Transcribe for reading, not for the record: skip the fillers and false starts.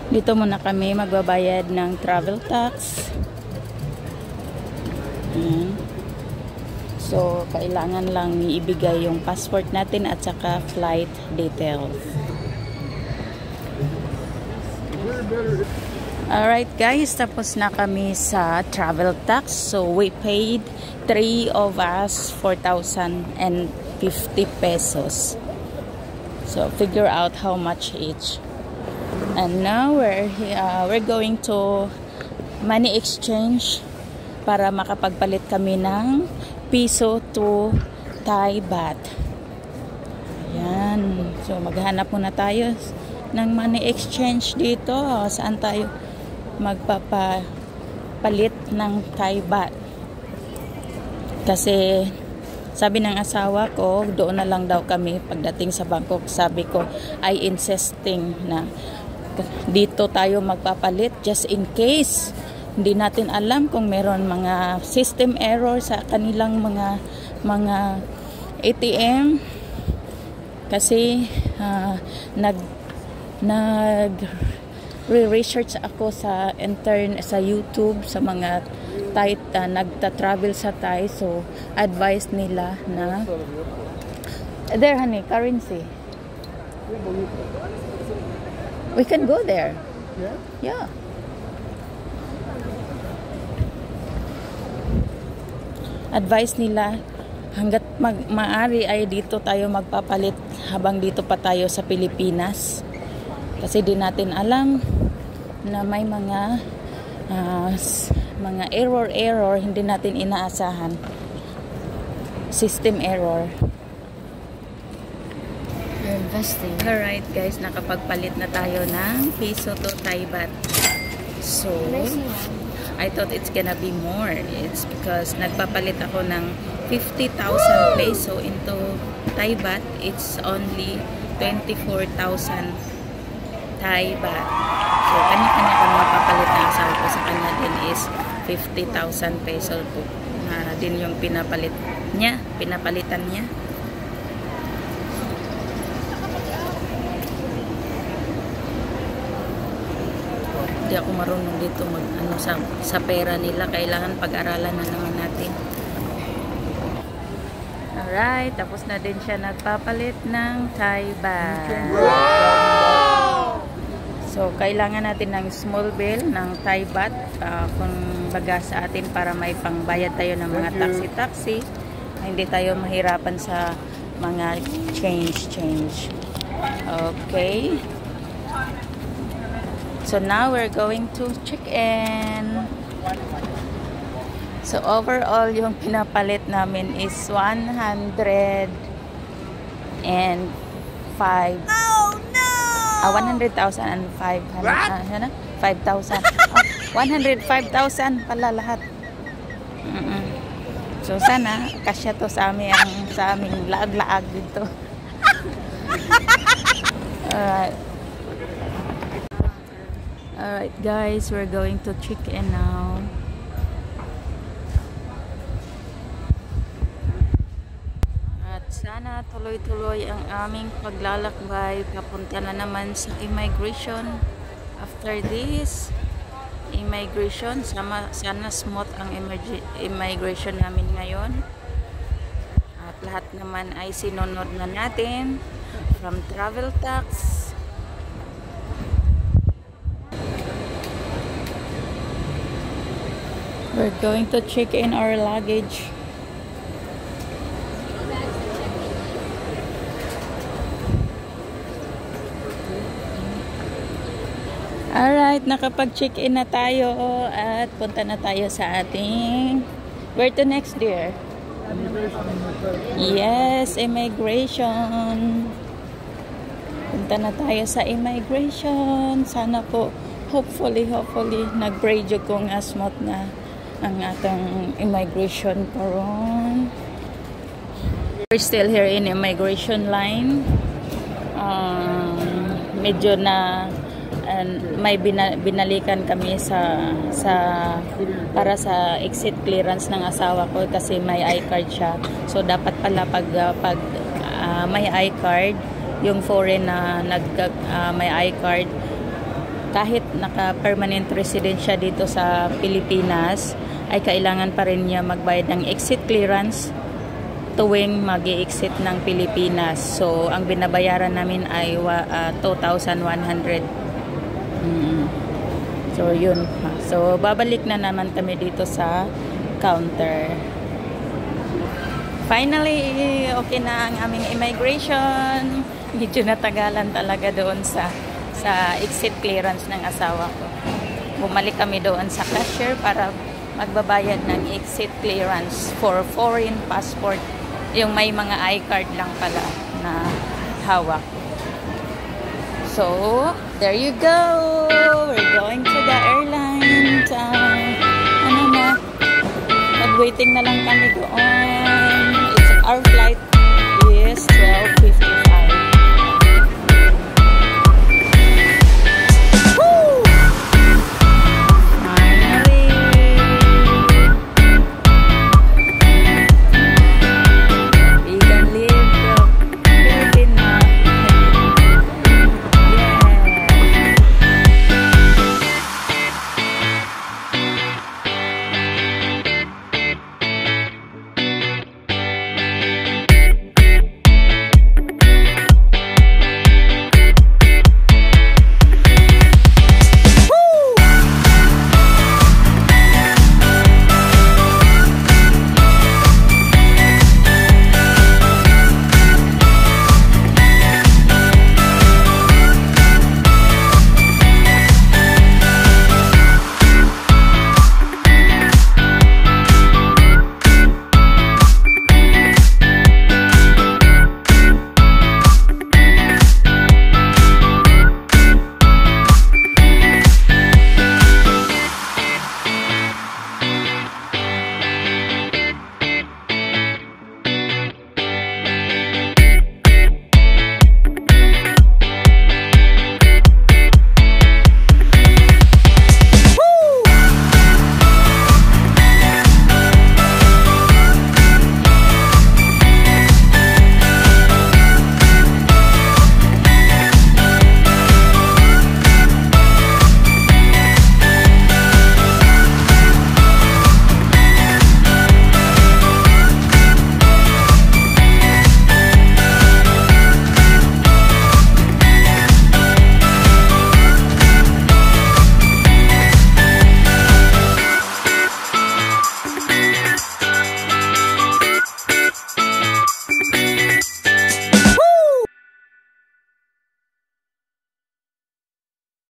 Dito muna kami magbabayad ng travel tax. Ayan. So, kailangan lang ibigay yung passport natin at saka flight details. Alright guys, tapos na kami sa travel tax. So, we paid 3 of us 4,050 pesos. So, figure out how much each. And now, we're going to money exchange para makapagpalit kami ng piso to Thai baht. Ayan. So, maghanap muna tayo ng money exchange dito. Saan tayo magpapalit ng Thai baht? Kasi sabi ng asawa ko, doon na lang daw kami pagdating sa Bangkok. Sabi ko, ay insisting na dito tayo magpapalit just in case. Hindi natin alam kung meron mga system error sa kanilang mga ATM. Kasi research ako sa YouTube sa mga Thai nagta-travel sa Thai, so advice nila na there honey, currency. We can go there. Yeah. Advice nila hanggat maaari ay dito tayo magpapalit habang dito pa tayo sa Pilipinas. Kasi di natin alam na may mga error hindi natin inaasahan. System error. You're investing. Alright guys, nakapagpalit na tayo ng piso to Thai baht. So, I thought it's gonna be more. It's because nagpapalit ako ng 50,000 peso into Thai baht. It's only 24,000 Thai baht. So, kanya-kanya kami mapapalit na asawa ko sa kanya din is 50,000 peso po. Na din yung pinapalitan niya. Hindi ako marunong dito sa pera nila. Kailangan pag-aralan na naman natin. Alright, tapos na din siya nagpapalit ng Thai baht. So, kailangan natin ng small bill ng Thai baht kung baga sa atin para may pangbayad tayo ng mga taxi-taxi. Hindi tayo mahirapan sa mga change. Okay. So, now we're going to check in. So, overall, yung pinapalit namin is 105. 100,000 and 500. 5,000. 105,000 pala lahat. So sana kasya to sa aming laag-laag dito. Alright guys, we're going to check in now. Sana tuloy-tuloy ang aming paglalakbay papunta na naman sa immigration. After this immigration, sana smooth ang immigration namin ngayon. At lahat naman ay sinunod na natin from travel tax. We're going to check in our luggage. Alright, nakapag-check-in na tayo at punta na tayo sa ating... Where to next, dear? Yes, immigration. Punta na tayo sa immigration. Sana po, hopefully, nag-pray jo kung smooth na ang atong immigration karon. We're still here in immigration line. Medyo na may binalikan kami para sa exit clearance ng asawa ko kasi may I-card siya. So dapat pala pag may I-card, yung foreign na may I-card, kahit naka-permanent resident siya dito sa Pilipinas, ay kailangan pa rin niya magbayad ng exit clearance tuwing mag-i-exit ng Pilipinas. So, ang binabayaran namin ay 2,100. So, yun. So, babalik na naman kami dito sa counter. Finally, okay na ang aming immigration. Medyo natagalan talaga doon sa exit clearance ng asawa ko. Bumalik kami doon sa cashier para magbabayad ng exit clearance for foreign passport. Yung may mga I-card lang pala na hawak. So, there you go. We're going to the airline. Mag-waiting na lang kami doon. Our flight is 12:55.